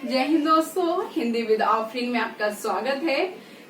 जय हिंद दोस्तों, हिंदी विद आफरीन में आपका स्वागत है।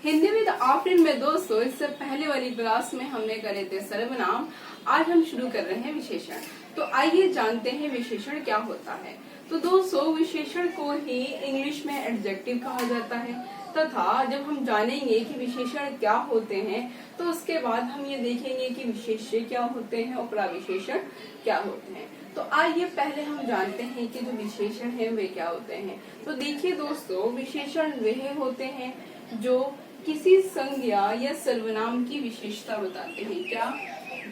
हिंदी विद आफरीन में दोस्तों इससे पहले वाली क्लास में हमने करे थे सर्वनाम। आज हम शुरू कर रहे हैं विशेषण। तो आइए जानते हैं विशेषण क्या होता है। तो दोस्तों विशेषण को ही इंग्लिश में एडजेक्टिव कहा जाता है तथा जब हम जानेंगे कि विशेषण क्या होते हैं तो उसके बाद हम ये देखेंगे कि विशेष्य क्या होते हैं और प्रविशेषण क्या होते हैं। तो आइए पहले हम जानते हैं कि जो विशेषण है वे क्या होते हैं। तो देखिए दोस्तों, विशेषण वे होते हैं जो किसी संज्ञा या सर्वनाम की विशेषता बताते हैं। क्या?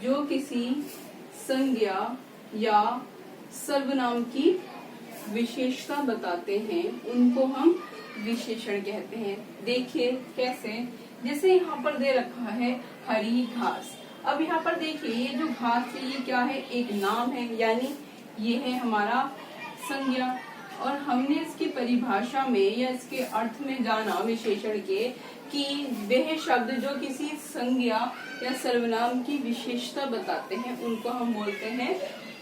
जो किसी संज्ञा या सर्वनाम की विशेषता बताते हैं उनको हम विशेषण कहते हैं। देखिए कैसे, जैसे यहाँ पर दे रखा है हरी घास। अब यहाँ पर देखिए ये जो घास है ये क्या है? एक नाम है, यानी ये है हमारा संज्ञा। और हमने इसकी परिभाषा में या इसके अर्थ में जाना विशेषण के कि वह शब्द जो किसी संज्ञा या सर्वनाम की विशेषता बताते हैं उनको हम बोलते हैं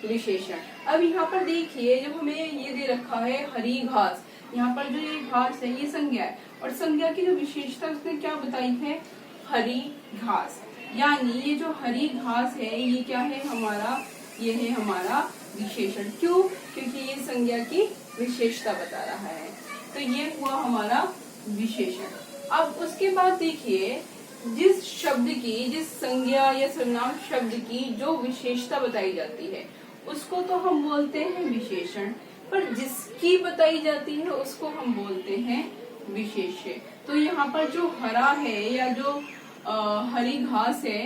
विशेषण। अब यहाँ पर देखिए जब हमें ये दे रखा है हरी घास, यहाँ पर जो ये घास है ये संज्ञा है और संज्ञा की जो विशेषता उसने क्या बताई है? हरी घास। यानी ये जो हरी घास है ये क्या है हमारा? ये है हमारा विशेषण। क्यों? क्योंकि ये संज्ञा की विशेषता बता रहा है। तो ये हुआ हमारा विशेषण। अब उसके बाद देखिए जिस शब्द की, जिस संज्ञा या सर्वनाम शब्द की जो विशेषता बताई जाती है उसको तो हम बोलते हैं विशेषण, पर जिसकी बताई जाती है उसको हम बोलते हैं विशेष्य। तो यहाँ पर जो हरा है या जो हरी घास है,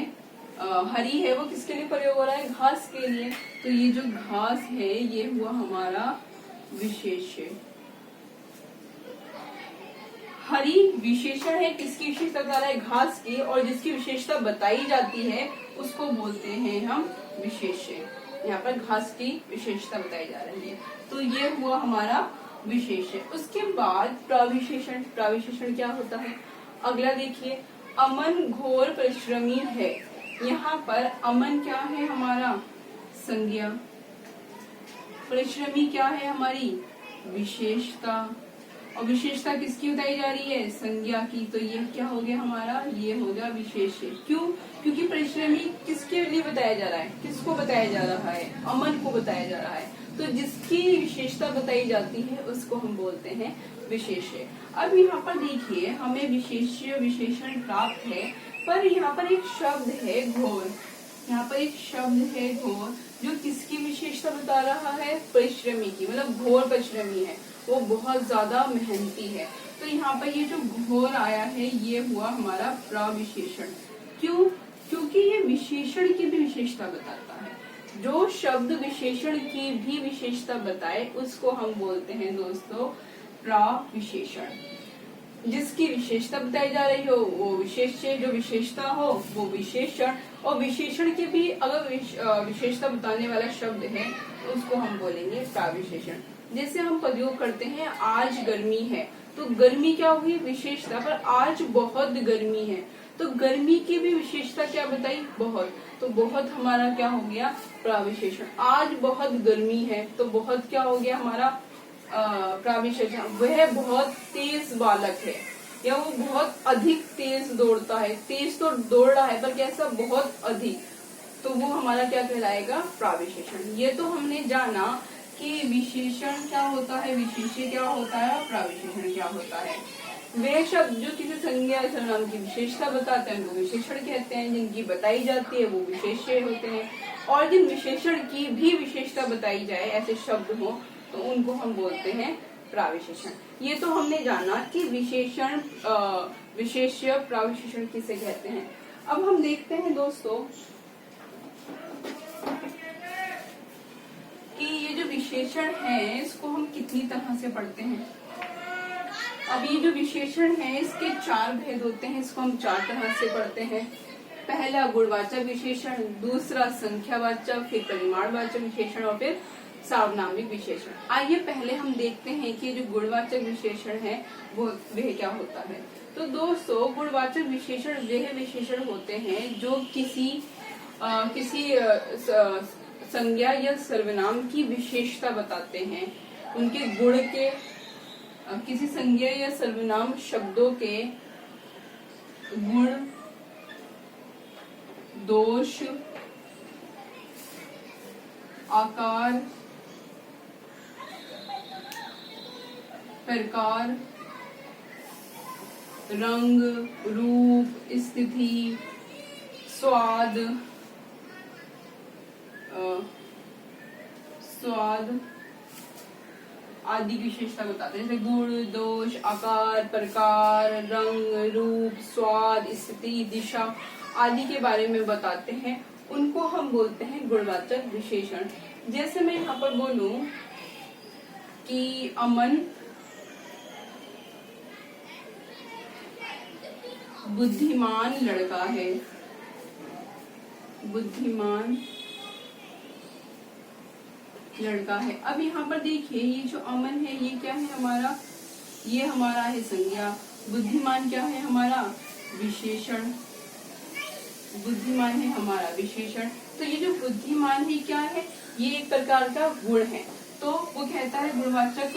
हरी है वो किसके लिए प्रयोग हो रहा है? घास के लिए। तो ये जो घास है ये हुआ हमारा विशेष्य। हरी विशेषण है, किसकी विशेषता बता रहा है? घास की। और जिसकी विशेषता बताई जाती है उसको बोलते हैं हम विशेष्य। यहाँ पर घास की विशेषता बताई जा रही है। तो ये हुआ हमारा विशेष्य। उसके बाद प्रविशेषण। प्रविशेषण क्या होता है? अगला देखिए, अमन घोर परिश्रमी है। यहाँ पर अमन क्या है हमारा? संज्ञा। परिश्रमी क्या है हमारी? विशेषता। और विशेषता किसकी बताई जा रही है? संज्ञा की। तो ये क्या हो गया हमारा? ये हो गया विशेष्य। क्यों? क्योंकि परिश्रमी किसके लिए बताया जा रहा है? किसको बताया जा रहा है? अमन को बताया जा रहा है। तो जिसकी विशेषता बताई जाती है उसको हम बोलते हैं विशेष्य। अब यहाँ पर देखिए हमें विशेष्य विशेषण प्राप्त है, पर यहाँ पर एक शब्द है घोर। यहाँ पर एक शब्द है घोर जो किसकी विशेषता बता रहा है? परिश्रमी की। मतलब घोर परिश्रमी है, वो बहुत ज्यादा मेहनती है। तो यहाँ पर ये जो घोर आया है ये हुआ हमारा प्रविशेषण। क्यों? क्योंकि ये विशेषण की भी विशेषता बताता है। जो शब्द विशेषण की भी विशेषता बताए उसको हम बोलते हैं दोस्तों प्रविशेषण। जिसकी विशेषता बताई जा रही हो वो विशेष्य, जो विशेषता हो वो विशेषण। और विशेषण के भी अगर विशेषता बताने वाला शब्द है तो उसको हम बोलेंगे प्रविशेषण। जैसे हम प्रयोग करते हैं आज गर्मी है, तो गर्मी क्या हुई? विशेषता। पर आज बहुत गर्मी है तो गर्मी की भी विशेषता क्या बताई? बहुत। तो बहुत हमारा क्या हो गया? प्रविशेषण। आज बहुत गर्मी है तो बहुत क्या हो गया हमारा? प्रविशेषण। वह बहुत तेज बालक है या वो बहुत अधिक तेज दौड़ता है। तेज तो दौड़ रहा है पर कैसा? बहुत अधिक। तो वो हमारा क्या कहलाएगा? प्रविशेषण। ये तो हमने जाना कि विशेषण क्या होता है, विशेष्य क्या होता है और प्रविशेषण क्या होता है। वे शब्द जो किसी संज्ञा या सर्वनाम की विशेषता बताते हैं उनको विशेषण कहते हैं, जिनकी बताई जाती है वो विशेष्य होते हैं। और जिन विशेषण की भी विशेषता बताई जाए ऐसे शब्द हो तो उनको हम बोलते हैं प्रविशेषण। ये तो हमने जाना कि विशेषण, विशेष्य, प्रविशेषण किसे कहते हैं। अब हम देखते हैं दोस्तों कि ये जो विशेषण है इसको हम कितनी तरह से पढ़ते हैं। अब ये जो विशेषण है इसके चार भेद होते हैं, इसको हम चार तरह से पढ़ते हैं। पहला गुणवाचक विशेषण, दूसरा संख्यावाचक, फिर परिमाणवाचक विशेषण और फिर सार्वनामिक विशेषण। आइए पहले हम देखते हैं कि जो गुणवाचक विशेषण है वो वह क्या होता है। तो दोस्तों गुणवाचक विशेषण वह विशेषण होते हैं जो किसी संज्ञा या सर्वनाम की विशेषता बताते हैं, उनके गुण के किसी संज्ञा या सर्वनाम शब्दों के गुण, दोष, आकार, प्रकार, रंग, रूप, स्थिति, स्वाद, आदि की विशेषता बताते हैं। जैसे गुण, दोष, आकार, प्रकार, रंग, रूप, स्वाद, स्थिति, दिशा आदि के बारे में बताते हैं। उनको हम बोलते हैं गुणवाचक विशेषण। जैसे मैं यहाँ पर बोलूं कि अमन बुद्धिमान लड़का है, बुद्धिमान लड़का है। अब यहाँ पर देखिए, ये जो अमन है ये क्या है हमारा, ये हमारा है संज्ञा। बुद्धिमान क्या है हमारा, विशेषण। बुद्धिमान है हमारा विशेषण। तो ये जो बुद्धिमान है क्या है, ये एक प्रकार का गुण है। तो वो कहता है गुणवाचक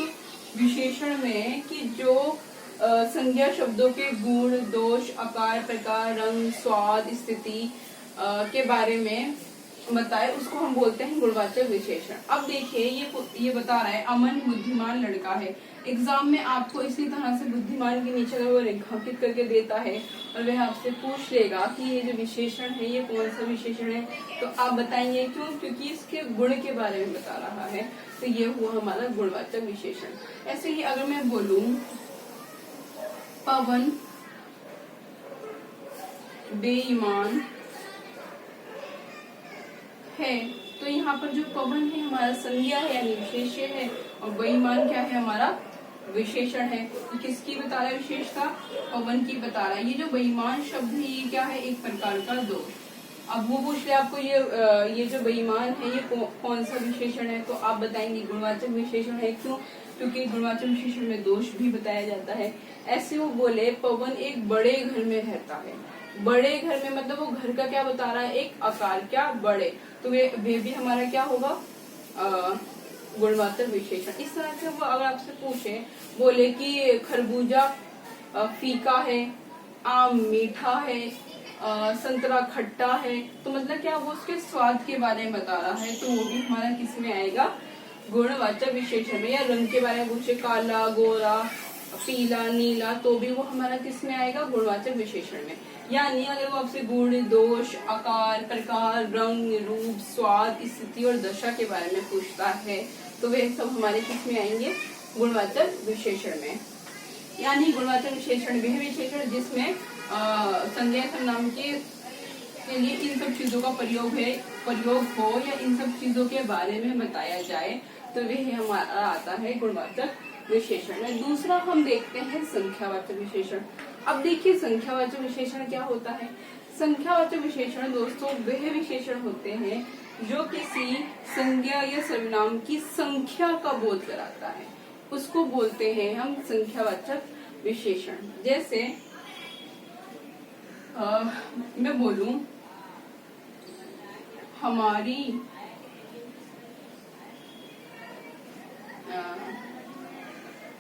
विशेषण में कि जो संज्ञा शब्दों के गुण, दोष, आकार, प्रकार, रंग, स्वाद, स्थिति के बारे में बताए, उसको हम बोलते हैं गुणवाचक विशेषण। अब देखिए, ये बता रहा है अमन बुद्धिमान लड़का है। एग्जाम में आपको इसी तरह से बुद्धिमान के नीचे अगर वो रेखांकित करके देता है और वह आपसे पूछ लेगा कि ये जो विशेषण है ये कौन सा विशेषण है, तो आप बताएंगे क्यों, क्योंकि इसके गुण के बारे में बता रहा है। तो ये हुआ हमारा गुणवाचक विशेषण। ऐसे ही अगर मैं बोलूं पवन बेईमान है, तो यहाँ पर जो पवन है हमारा संज्ञा है यानी विशेष्य है, और बेईमान क्या है हमारा विशेषण है। तो किसकी बता रहा है विशेषता, पवन की बता रहा है। ये जो बेईमान शब्द है ये क्या है, एक प्रकार का दोष। अब वो पूछ रहे आपको ये जो बेईमान है ये कौन सा विशेषण है, तो आप बताएंगे गुणवाचक विशेषण है। क्यों, क्योंकि गुणवाचक विशेषण में दोष भी बताया जाता है। ऐसे वो बोले पवन एक बड़े घर में रहता है। बड़े घर में मतलब वो घर का क्या बता रहा है, एक आकार क्या बड़े, तो वे भी हमारा क्या होगा गुणवाचक विशेषण। इस तरह से वो अगर आपसे पूछे, बोले कि खरबूजा फीका है, आम मीठा है, संतरा खट्टा है, तो मतलब क्या वो उसके स्वाद के बारे में बता रहा है, तो वो भी हमारा किस में आएगा, गुणवाचक विशेषण में। या रंग के बारे में पूछे काला, गोरा, पीला, नीला, तो भी वो हमारा किस में आएगा, गुणवाचक विशेषण में। यानी अगर वो आपसे गुण, दोष, आकार, प्रकार, रंग, रूप, स्वाद, स्थिति और दशा के बारे में पूछता है, तो वे सब हमारे किस में आएंगे, गुणवाचक विशेषण में। यानी गुणवाचक विशेषण वह विशेषण जिसमें संज्ञा सर्वनाम के लिए इन सब चीजों का प्रयोग हो या इन सब चीजों के बारे में बताया जाए, तो वह हमारा आता है गुणवाचक विशेषण में। दूसरा हम देखते हैं संख्यावाचक विशेषण। अब देखिए संख्यावाचक विशेषण क्या होता है। संख्यावाचक विशेषण दोस्तों वह विशेषण होते हैं जो किसी संज्ञा या सर्वनाम की संख्या का बोध कराता है, उसको बोलते हैं हम संख्यावाचक विशेषण। जैसे मैं बोलूं हमारी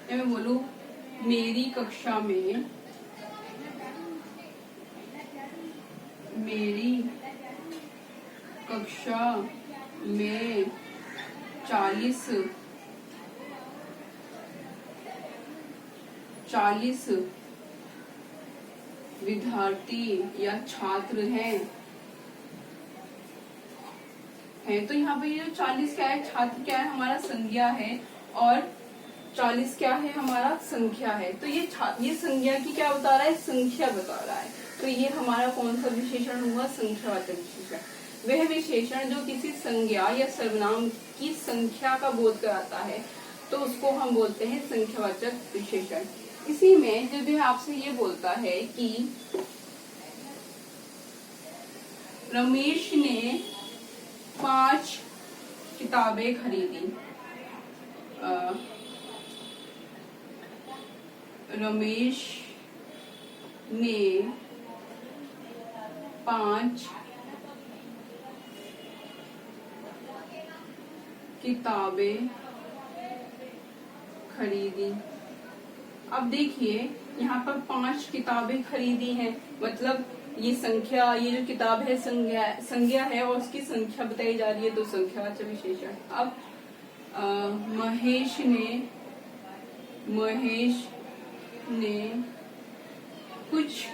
मैं बोलूं मेरी कक्षा में, मेरी कक्षा में 40 विद्यार्थी या छात्र हैं। तो यहाँ पे ये जो 40 क्या है, छात्र क्या है, हमारा संज्ञा है, और 40 क्या है, हमारा संख्या है। तो ये संज्ञा की क्या बता रहा है, संख्या बता रहा है। तो ये हमारा कौन सा विशेषण हुआ, संख्यावाचक विशेषण। वह विशेषण जो किसी संज्ञा या सर्वनाम की संख्या का बोध कराता है, तो उसको हम बोलते हैं संख्यावाचक विशेषण। इसी में जब यह आपसे ये बोलता है कि रमेश ने 5 किताबें खरीदी, रमेश ने 5 किताबें खरीदी, अब देखिए यहाँ पर 5 किताबें खरीदी हैं, मतलब ये संख्या, ये जो किताब है संज्ञा है और उसकी संख्या बताई जा रही है, तो संख्यावाचक विशेषण। अब महेश ने कुछ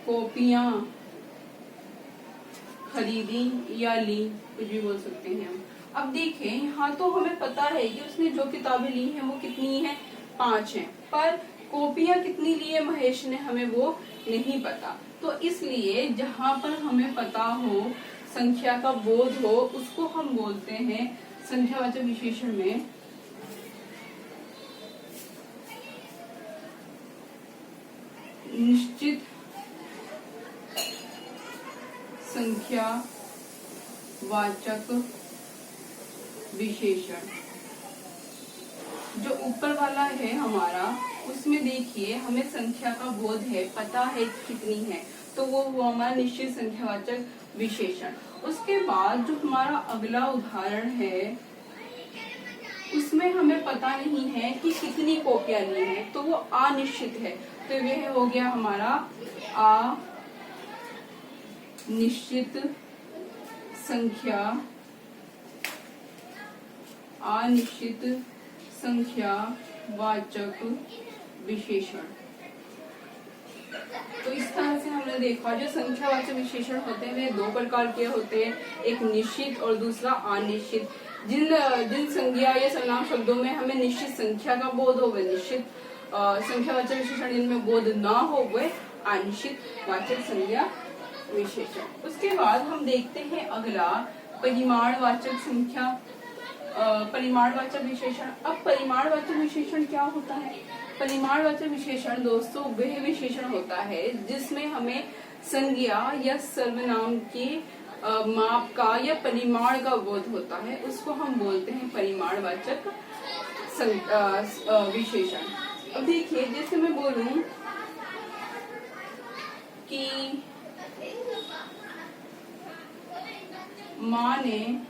कॉपियां खरीदी या ली, कुछ भी बोल सकते हैं हम। अब देखें यहाँ तो हमें पता है कि उसने जो किताबें ली हैं वो कितनी हैं, 5 हैं, पर कॉपियां कितनी ली है महेश ने, हमें वो नहीं पता। तो इसलिए जहां पर हमें पता हो, संख्या का बोध हो, उसको हम बोलते हैं संख्यावाचक विशेषण में निश्चित संख्यावाचक विशेषण। जो ऊपर वाला है हमारा, उसमें देखिए हमें संख्या का बोध है, पता है कितनी है, तो वो हमारा निश्चित संख्यावाचक विशेषण। उसके बाद जो हमारा अगला उदाहरण है, उसमें हमें पता नहीं है कि कितनी कॉपियां ली हैं, तो वो अनिश्चित है, तो यह हो गया हमारा अनिश्चित संख्यावाचक विशेषण। तो इस तरह से हमने देखा जो संख्यावाचक विशेषण होते हैं वे 2 प्रकार के होते हैं, एक निश्चित और दूसरा अनिश्चित। जिन संज्ञा या सर्वनाम शब्दों में हमें निश्चित संख्या का बोध हो वह निश्चित संख्यावाचक विशेषण, जिनमें बोध ना हो वह अनिश्चित वाचक संज्ञा विशेषण। उसके बाद हम देखते हैं अगला परिमाणवाचक विशेषण। अब परिमाणवाचक विशेषण क्या होता है? परिमाणवाचक विशेषण दोस्तों वह विशेषण होता है जिसमें हमें संज्ञा या सर्वनाम के माप का या परिमाण का बोध होता है, उसको हम बोलते हैं परिमाणवाचक विशेषण। अब देखिए जैसे मैं बोलूं कि माँ ने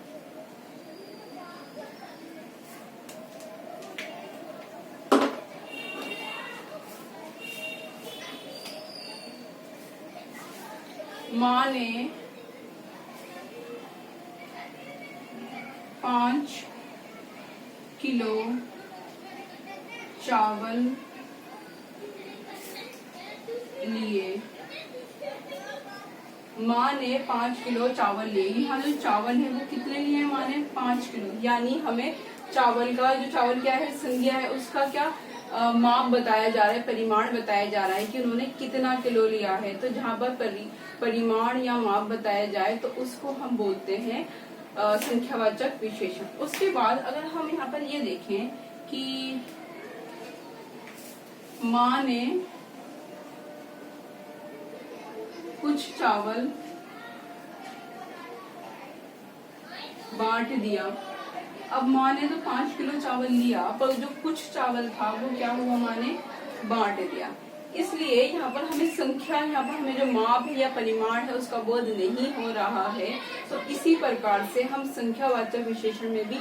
माँ 5 किलो चावल लिए। माँ ने 5 किलो चावल लिए। यहाँ जो चावल है वो कितने लिए माँ ने? 5 किलो। यानी हमें चावल का जो चावल क्या है, संज्ञा है, उसका क्या माप बताया जा रहा है, परिमाण बताया जा रहा है कि उन्होंने कितना किलो लिया है। तो जहाँ पर परिमाण या माप बताया जाए तो उसको हम बोलते हैं संख्यावाचक विशेषण। उसके बाद अगर हम यहाँ पर ये देखें कि माँ ने कुछ चावल बांट दिया। अब माँ ने तो 5 किलो चावल लिया, पर जो कुछ चावल था वो क्या हुआ, माँ ने बांट दिया। इसलिए यहाँ पर हमें संख्या, यहाँ पर हमें जो माप है या परिमाण है उसका बोध नहीं हो रहा है। तो इसी प्रकार से हम संख्यावाचक विशेषण में भी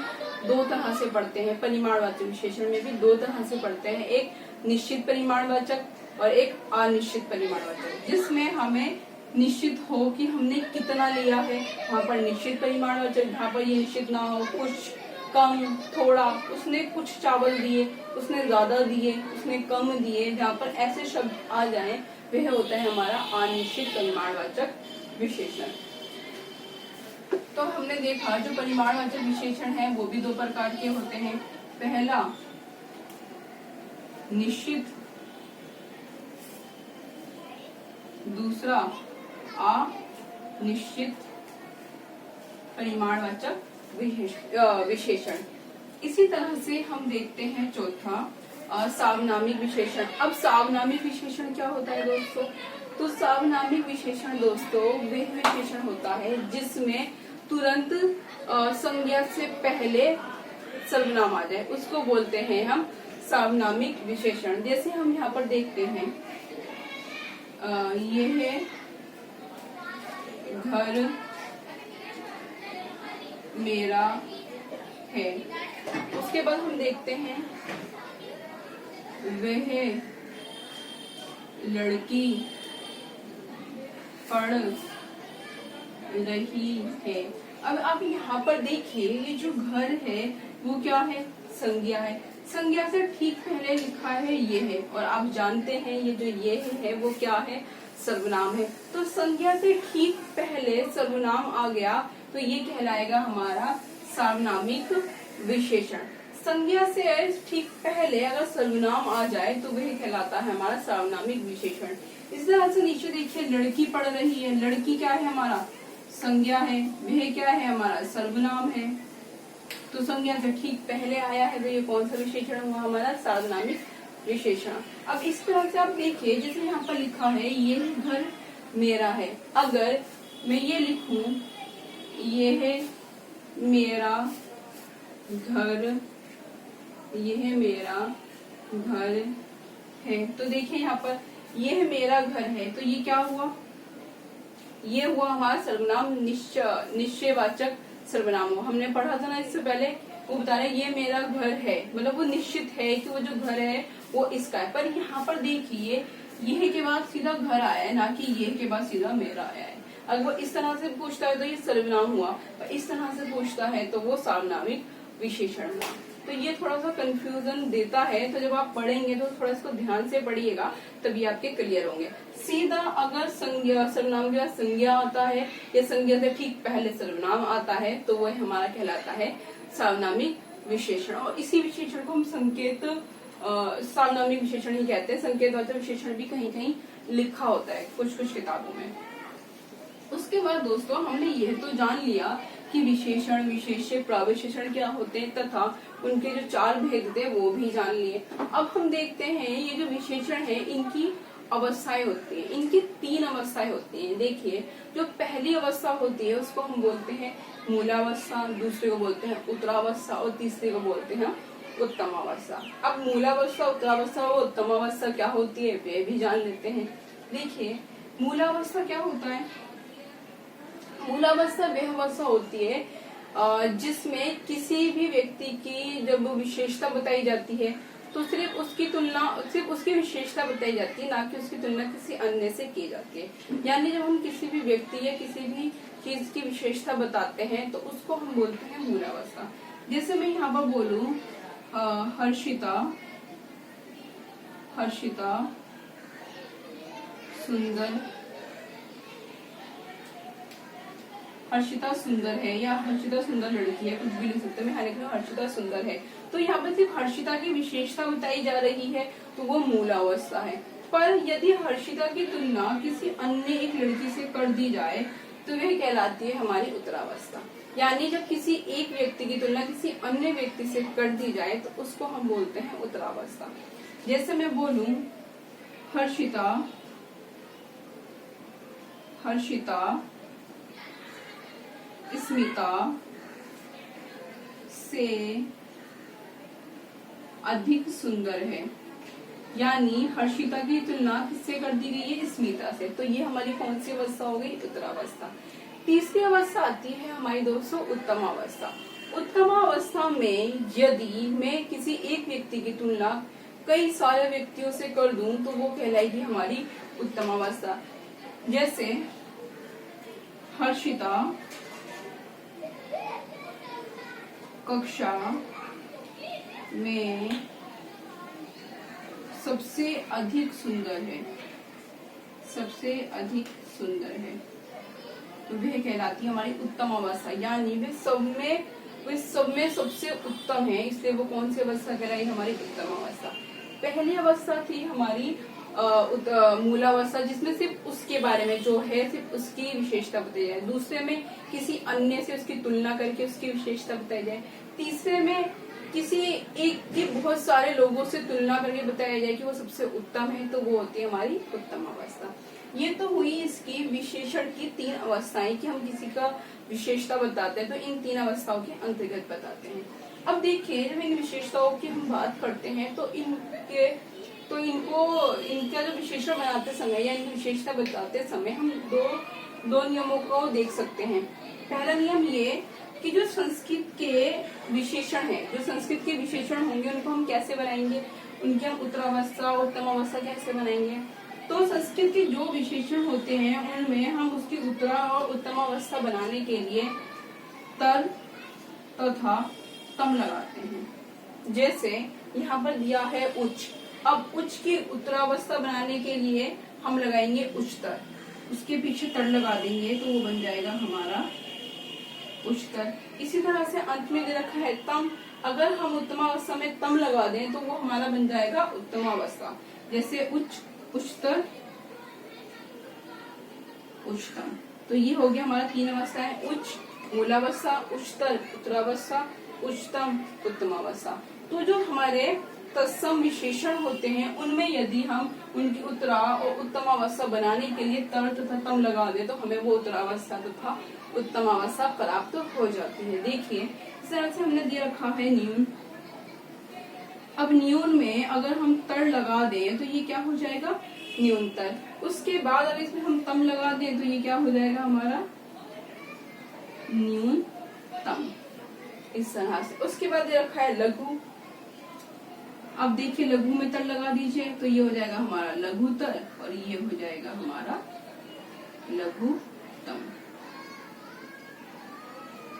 2 तरह से पढ़ते हैं, परिमाणवाचक विशेषण में भी 2 तरह से पढ़ते हैं, एक निश्चित परिमाणवाचक और एक अनिश्चित परिमाणवाचक। जिसमें हमें निश्चित हो कि हमने कितना लिया है, वहाँ पर निश्चित परिमाणवाचक। जहाँ पर ये निश्चित ना हो, कुछ, कम, थोड़ा, उसने कुछ चावल दिए, उसने ज्यादा दिए, उसने कम दिए, जहाँ पर ऐसे शब्द आ जाएं वह होता है हमारा अनिश्चित परिमाणवाचक विशेषण। तो हमने देखा जो परिमाणवाचक विशेषण है वो भी 2 प्रकार के होते हैं। पहला निश्चित, दूसरा अनिश्चित परिमाणवाचक विशेषण। इसी तरह से हम देखते हैं चौथा सार्वनामिक विशेषण। अब सार्वनामिक विशेषण क्या होता है दोस्तों? तो सार्वनामिक विशेषण दोस्तों वह विशेषण होता है जिसमें तुरंत संज्ञा से पहले सर्वनाम आ जाए, उसको बोलते हैं हम सार्वनामिक विशेषण। जैसे हम यहाँ पर देखते हैं ये है घर मेरा है। उसके बाद हम देखते हैं वह लड़की पढ़ रही है। अब आप यहाँ पर देखिए, ये जो घर है वो क्या है, संज्ञा है। संज्ञा से ठीक पहले लिखा है ये है, और आप जानते हैं ये जो ये है वो क्या है, सर्वनाम है। तो संज्ञा से ठीक पहले सर्वनाम आ गया तो ये कहलाएगा हमारा सार्वनामिक विशेषण। संज्ञा से ठीक पहले अगर सर्वनाम आ जाए तो वह कहलाता है हमारा सार्वनामिक विशेषण। इस तरह से नीचे देखिए, लड़की पढ़ रही है, लड़की क्या है हमारा, संज्ञा है, वह क्या है हमारा, सर्वनाम है। तो संज्ञा से ठीक पहले आया है तो ये कौन सा विशेषण हुआ, हमारा सार्वनामिक विशेषण। अब इस तरह से आप देखिए, जैसे यहाँ पर लिखा है ये घर मेरा है, अगर मैं ये लिखूं ये है मेरा घर, यह मेरा घर है, तो देखिए यहाँ पर यह मेरा घर है, तो ये क्या हुआ, ये हुआ हमारा सर्वनाम निश्चयवाचक सर्वनाम हुआ। हमने पढ़ा था ना इससे पहले, वो बता रहे ये मेरा घर है, मतलब वो निश्चित है कि वो जो घर है वो इसका है। पर यहाँ पर देखिए यह के बाद सीधा घर आया है, ना कि ये के बाद सीधा मेरा आया है। अगर वो इस तरह से पूछता है तो ये सर्वनाम हुआ, पर इस तरह से पूछता है तो वो सार्वनामिक विशेषण हुआ। तो ये थोड़ा सा कंफ्यूजन देता है, तो जब आप पढ़ेंगे तो थोड़ा इसको ध्यान से पढ़िएगा, तभी आपके क्लियर होंगे। सीधा अगर संज्ञा, सर्वनाम के बाद संज्ञा आता है या संज्ञा से ठीक पहले सर्वनाम आता है तो वह हमारा कहलाता है सार्वनामिक विशेषण। और इसी विशेषण को हम संकेत सार्वनामिक विशेषण ही कहते हैं। संकेतवाचक विशेषण भी कहीं कहीं लिखा होता है कुछ कुछ किताबों में। उसके बाद दोस्तों हमने यह तो जान लिया कि विशेषण, विशेष्य, प्रविशेषण क्या होते हैं तथा उनके जो चार भेद थे वो भी जान लिए। अब हम देखते हैं ये जो विशेषण है इनकी अवस्थाएं होती हैं। इनकी तीन अवस्थाएं होती हैं। देखिए, जो पहली अवस्था होती है उसको हम बोलते हैं मूलावस्था, दूसरे को बोलते हैं उत्तरावस्था और तीसरे को बोलते हैं उत्तमावस्था। अब मूलावस्था, उत्तरावस्था और उत्तमावस्था क्या होती है वे भी जान लेते हैं। देखिए, मूलावस्था क्या होता है, मूलावस्था वह अवस्था होती है जिसमें किसी भी व्यक्ति की जब विशेषता बताई जाती है तो सिर्फ उसकी विशेषता बताई जाती है, ना कि उसकी तुलना किसी अन्य से की जाती है। यानी जब हम किसी भी व्यक्ति या किसी भी चीज की विशेषता बताते हैं तो उसको हम बोलते हैं मूलावस्था। जैसे मैं यहाँ पर बोलूं हर्षिता सुंदर है, या हर्षिता सुंदर लड़की है, कुछ भी लिख सकते हैं। मैं लिख रही हूँ हर्षिता सुंदर है, तो यहाँ पर सिर्फ हर्षिता की विशेषता बताई जा रही है तो वो मूलावस्था है। पर यदि हर्षिता की तुलना किसी अन्य एक लड़की से कर दी जाए तो वह कहलाती है हमारी उत्तरावस्था। यानी जब किसी एक व्यक्ति की तुलना किसी अन्य व्यक्ति से कर दी जाए तो उसको हम बोलते हैं उत्तरावस्था। जैसे मैं बोलूं हर्षिता स्मिता से अधिक सुंदर है, यानी हर्षिता की तुलना किससे कर दी गई है, स्मिता से। तो ये हमारी कौन सी अवस्था हो गई, उत्तरावस्था। तीसरी अवस्था आती है हमारी दोस्तों उत्तमावस्था। उत्तमावस्था में यदि मैं किसी एक व्यक्ति की तुलना कई सारे व्यक्तियों से कर दूं तो वो कहलाएगी हमारी उत्तमावस्था। जैसे हर्षिता कक्षा में सबसे अधिक सुंदर है, तो वह कहलाती है हमारी उत्तम अवस्था। यानी वे सब में सबसे उत्तम है, इसलिए वो कौन सी अवस्था कहलाई, हमारी उत्तम अवस्था। पहली अवस्था थी हमारी मूलावस्था, जिसमें सिर्फ उसके बारे में जो है सिर्फ उसकी विशेषता बताई जाए। दूसरे में किसी अन्य से उसकी तुलना करके उसकी विशेषता बताई जाए। तीसरे में किसी एक की बहुत सारे लोगों से तुलना करके बताया जाए कि वो सबसे उत्तम है, तो वो होती है हमारी उत्तम अवस्था। ये तो हुई इसकी विशेषण की तीन अवस्थाएं कि हम किसी का विशेषता बताते हैं तो इन तीन अवस्थाओं के अंतर्गत बताते हैं। अब देखिए, जब इन विशेषताओं की हम बात करते हैं तो इनका जो विशेषण बनाते समय या इनकी विशेषता बताते समय हम दो नियमों को देख सकते हैं। पहला नियम ये कि जो संस्कृत के विशेषण है, जो संस्कृत के विशेषण होंगे उनको हम कैसे बनाएंगे, उनकी हम उत्तरावस्था उत्तमावस्था कैसे बनाएंगे। तो संस्कृत के जो विशेषण होते हैं उनमें हम उसकी उत्तरा और उत्तमावस्था बनाने के लिए तर तथा तम लगाते हैं। जैसे यहाँ पर दिया है उच्च, अब उच्च की उत्तरावस्था बनाने के लिए हम लगाएंगे उच्चतर, उसके पीछे तर लगा देंगे तो वो बन जाएगा हमारा उच्चतर। इसी तरह से अंत में दे रखा है तम, अगर हम उत्तमावस्था में तम लगा दें तो वो हमारा बन जाएगा उत्तमावस्था। जैसे उच्च, उच्चतर, उच्चतम। तो ये हो गया हमारा 3 अवस्थाएं, उच्च, मूलावस्था, उच्चतर, उत्तरावस्था, उच्चतम, उत्तमावस्था। तो जो हमारे तत्सम विशेषण होते हैं उनमें यदि हम उनकी उत्तरा और उत्तमावस्था बनाने के लिए तर तथा तम लगा दे तो हमें वो उत्तरावस्था तथा उत्तमावस्था प्राप्त हो जाती है। देखिए इस तरह से हमने दे रखा है न्यून। अब न्यून में अगर हम तर लगा दें तो ये क्या हो जाएगा, न्यूनतर। उसके बाद अगर इसमें हम तम लगा दें तो ये क्या हो जाएगा हमारा न्यूनतम, इस तरह से। उसके बाद दे रखा है लघु। अब देखिए लघु में तर लगा दीजिए तो ये हो जाएगा हमारा लघुतर और ये हो जाएगा हमारा लघुतम,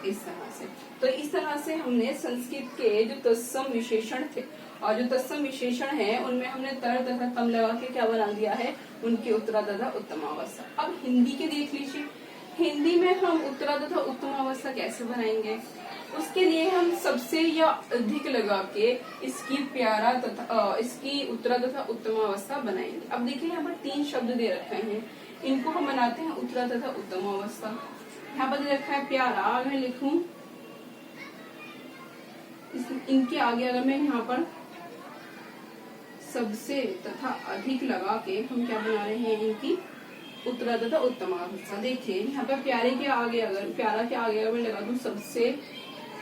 इस तरह से। तो इस तरह से हमने संस्कृत के जो तत्सम विशेषण थे और जो तत्सम विशेषण है उनमें हमने तर तथा तम लगा के क्या बना दिया है, उनकी उत्तरा तथा उत्तमावस्था। अब हिंदी के देख लीजिए, हिंदी में हम उत्तरा तथा उत्तमावस्था कैसे बनाएंगे। उसके लिए हम सबसे या अधिक लगा के इसकी प्यारा तथा इसकी उत्तरा तथा उत्तमावस्था बनाएंगे। अब देखिए यहाँ पर 3 शब्द दे रखे हैं, इनको हम बनाते हैं उत्तरा तथा उत्तमावस्था। यहाँ पर दे रखा है प्यारा, अगर मैं लिखूं इनके आगे अगर मैं यहाँ पर सबसे तथा अधिक लगा के हम क्या बना रहे हैं, इनकी उत्तरा तथा उत्तमावस्था। देखिए यहाँ पर प्यारे के आगे अगर प्यारा के आगे अगर मैं लगा दूं सबसे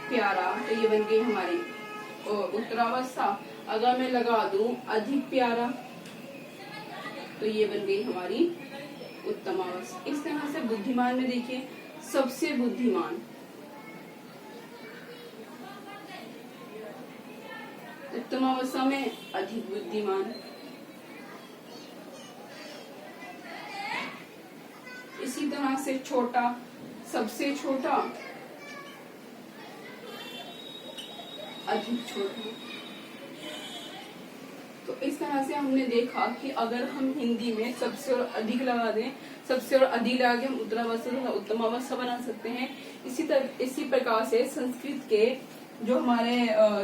प्यारा तो ये बन गई हमारी उत्तरावस्था। अगर मैं लगा दूं अधिक प्यारा तो ये बन गई हमारी उत्तमावस्था। इस तरह से बुद्धिमान में देखिए सबसे बुद्धिमान, उत्तमावस्था में अधिक बुद्धिमान। इसी तरह से छोटा, सबसे छोटा, अधिक छोटा। तो इस तरह से हमने देखा कि अगर हम हिंदी में सबसे और अधिक लगा दें, सबसे और अधिक लगा के हम उत्तरावस्था तथा उत्तमावस्था बना सकते हैं। इसी प्रकार से संस्कृत के जो हमारे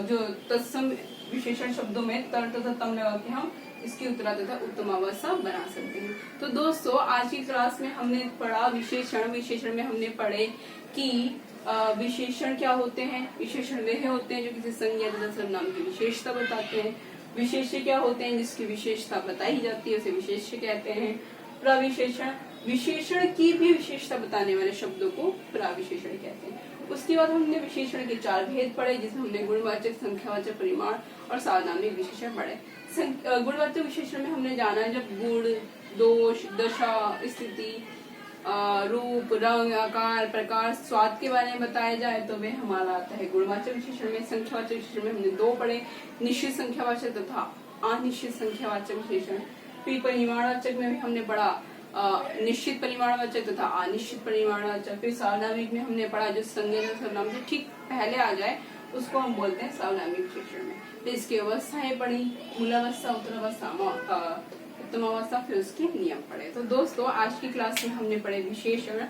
जो तत्सम विशेषण शब्दों में तर तथा तम लगा के हम इसकी उत्तरा तथा उत्तमावस्था बना सकते हैं। तो दोस्तों आज की क्लास में हमने पढ़ा विशेषण। विशेषण में हमने पढ़े कि विशेषण क्या होते हैं। विशेषण वे होते हैं जो किसी संज्ञा तथा सर्वनाम की विशेषता बताते हैं। विशेष्य क्या होते हैं, जिसकी विशेषता बताई जाती है उसे विशेष्य कहते हैं। प्रविशेषण, विशेषण की भी विशेषता बताने वाले शब्दों को प्रविशेषण कहते हैं। उसके बाद हमने विशेषण के 4 भेद पढ़े, जिसमें हमने गुणवाचक, संख्यावाचक, परिमाण और सार्वनामिक विशेषण पढ़े। गुणवाचक विशेषण में हमने जाना जब गुण, दोष, दशा, स्थिति, रूप, रंग, आकार, प्रकार, स्वाद के बारे में बताया जाए तो वे हमारा आता है गुणवाचक विशेषण में। संख्यावाचक विशेषण में हमने 2 पढ़े, निश्चित संख्यावाचक तथा अनिश्चित संख्यावाचक विशेषण। फिर परिमाणवाचक में भी हमने पढ़ा निश्चित परिमाणवाचक तथा अनिश्चित परिमाणवाचक। फिर सार्वनामिक में हमने पढ़ा जो संज्ञा सर्वनाम से ठीक पहले आ जाए उसको हम बोलते हैं सार्वनामिक विशेषण में। फिर इसकी अवस्थाएं पढ़ी, मूलावस्था, उत्तरावस्था, उत्तमावस्था, फिर उसके नियम पढ़े। तो दोस्तों आज की क्लास में हमने पढ़े विशेषण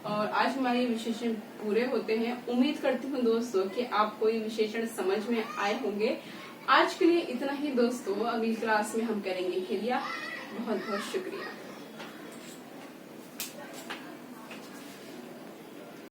और आज हमारे विशेषण पूरे होते हैं। उम्मीद करती हूँ दोस्तों कि आपको ये विशेषण समझ में आए होंगे। आज के लिए इतना ही दोस्तों, अगली क्लास में हम करेंगे क्रिया। बहुत बहुत शुक्रिया।